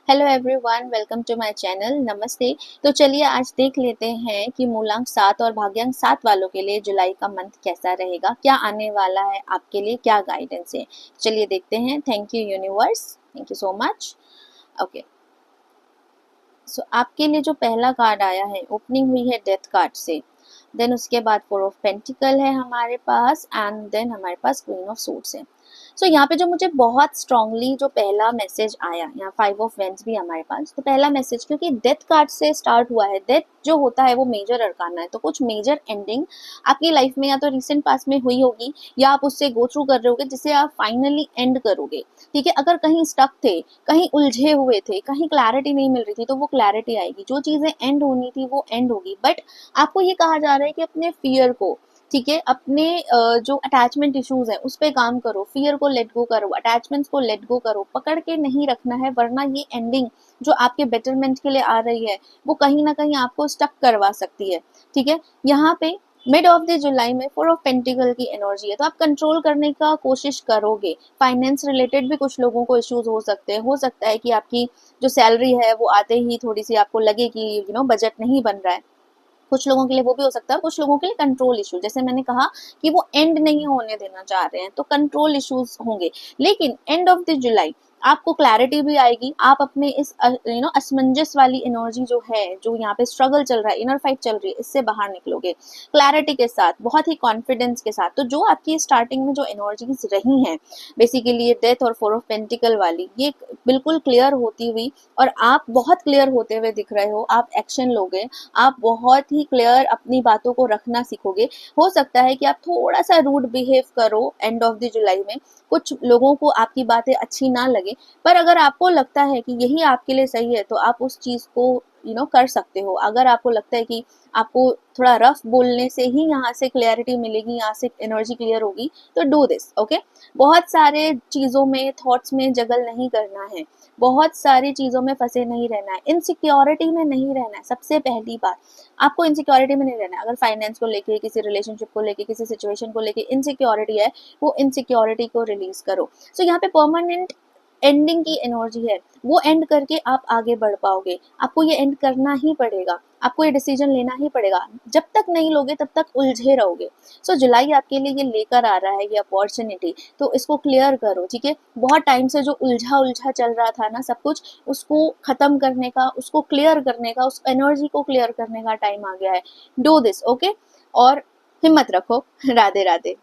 Hello everyone, welcome to my channel. नमस्ते। तो चलिए आज देख लेते हैं कि मूलांक 7 और भाग्यांक 7 वालों के लिए जुलाई का मंथ कैसा रहेगा, क्या आने वाला है, आपके लिए क्या गाइडेंस है। चलिए देखते हैं। Thank you universe, thank you so much. Okay, so आपके लिए जो पहला कार्ड आया है, ओपनिंग हुई है डेथ कार्ड से, देन उसके बाद 4 ऑफ पेंटिकल है हमारे पास, एंड देन हमारे पास क्वीन ऑफ सूट्स है। सो यहाँ पे जो मुझे बहुत स्ट्रांगली जो पहला मैसेज आया, यहाँ 5 ऑफ वेंस भी हमारे पास, तो पहला मैसेज क्योंकि डेथ कार्ड से स्टार्ट हुआ है, डेथ जो होता है वो मेजर अरकाना है, तो कुछ मेजर एंडिंग आपकी लाइफ में या तो रिसेंट पास्ट में हुई होगी या आप उससे गो थ्रू कर रहे होगे, जिसे आप फाइनली एंड करोगे। ठीक है, अगर कहीं स्टक थे, कहीं उलझे हुए थे, कहीं क्लैरिटी नहीं मिल रही थी, तो वो क्लैरिटी आएगी। जो चीजें एंड होनी थी वो एंड होगी। बट आपको ये कहा जा रहा है कि अपने फियर को, ठीक है, अपने जो अटैचमेंट इश्यूज है उस पर काम करो, फियर को लेट गो करो, अटैचमेंट्स को लेट गो करो, पकड़ के नहीं रखना है, वरना ये एंडिंग जो आपके बेटरमेंट के लिए आ रही है वो कहीं ना कहीं आपको स्टक करवा सकती है। ठीक है, यहाँ पे मिड ऑफ द जुलाई में 4 ऑफ पेंटिकल की एनर्जी है, तो आप कंट्रोल करने का कोशिश करोगे। फाइनेंस रिलेटेड भी कुछ लोगों को इश्यूज हो सकते हैं। हो सकता है कि आपकी जो सैलरी है वो आते ही थोड़ी सी आपको लगे कि बजट नहीं बन रहा है। कुछ लोगों के लिए वो भी हो सकता है, कुछ लोगों के लिए कंट्रोल इशू, जैसे मैंने कहा कि वो एंड नहीं होने देना चाह रहे हैं, तो कंट्रोल इश्यूज होंगे। लेकिन एंड ऑफ द जुलाई आपको क्लैरिटी भी आएगी। आप अपने इस असमंजस वाली एनर्जी जो है, जो यहाँ पे स्ट्रगल चल रहा है, इनर फाइट चल रही है, इससे बाहर निकलोगे क्लैरिटी के साथ, बहुत ही कॉन्फिडेंस के साथ। तो जो आपकी स्टार्टिंग में जो एनर्जीज रही हैं, बेसिकली ये डेथ और 4 ऑफ पेंटिकल वाली, ये बिल्कुल क्लियर होती हुई, और आप बहुत क्लियर होते हुए दिख रहे हो। आप एक्शन लोगे, आप बहुत ही क्लियर अपनी बातों को रखना सीखोगे। हो सकता है कि आप थोड़ा सा रूड बिहेव करो एंड ऑफ द जुलाई में, कुछ लोगों को आपकी बातें अच्छी ना लगे, पर अगर आपको लगता है कि यही आपके लिए सही है तो आप उस चीज को कर सकते हो। अगर आपको लगता है कि आपको थोड़ा रफ बोलने से ही यहाँ से क्लियरिटी मिलेगी, यहाँ से एनर्जी क्लियर होगी, तो डू दिस। ओके, बहुत सारे चीजों में, थॉट्स में जगल नहीं करना है, बहुत सारी चीजों में फंसे नहीं रहना है, इनसिक्योरिटी में नहीं रहना है। सबसे पहली बात, आपको इनसिक्योरिटी में नहीं रहना है। अगर फाइनेंस को लेके, किसी रिलेशनशिप को लेके, किसी सिचुएशन को लेके इनसिक्योरिटी है, वो इनसिक्योरिटी को रिलीज करो। सो यहाँ पे परमानेंट एंडिंग की एनर्जी है, वो एंड करके आप आगे बढ़ पाओगे। आपको ये एंड करना ही पड़ेगा, आपको ये डिसीजन लेना ही पड़ेगा। जब तक नहीं लोगे तब तक उलझे रहोगे। सो जुलाई आपके लिए ये लेकर आ रहा है, ये अपॉर्चुनिटी, तो इसको क्लियर करो। ठीक है, बहुत टाइम से जो उलझा उलझा चल रहा था ना सब कुछ, उसको खत्म करने का, उसको क्लियर करने का, उस एनर्जी को क्लियर करने का टाइम आ गया है। Do this. ओके, और हिम्मत रखो। राधे राधे।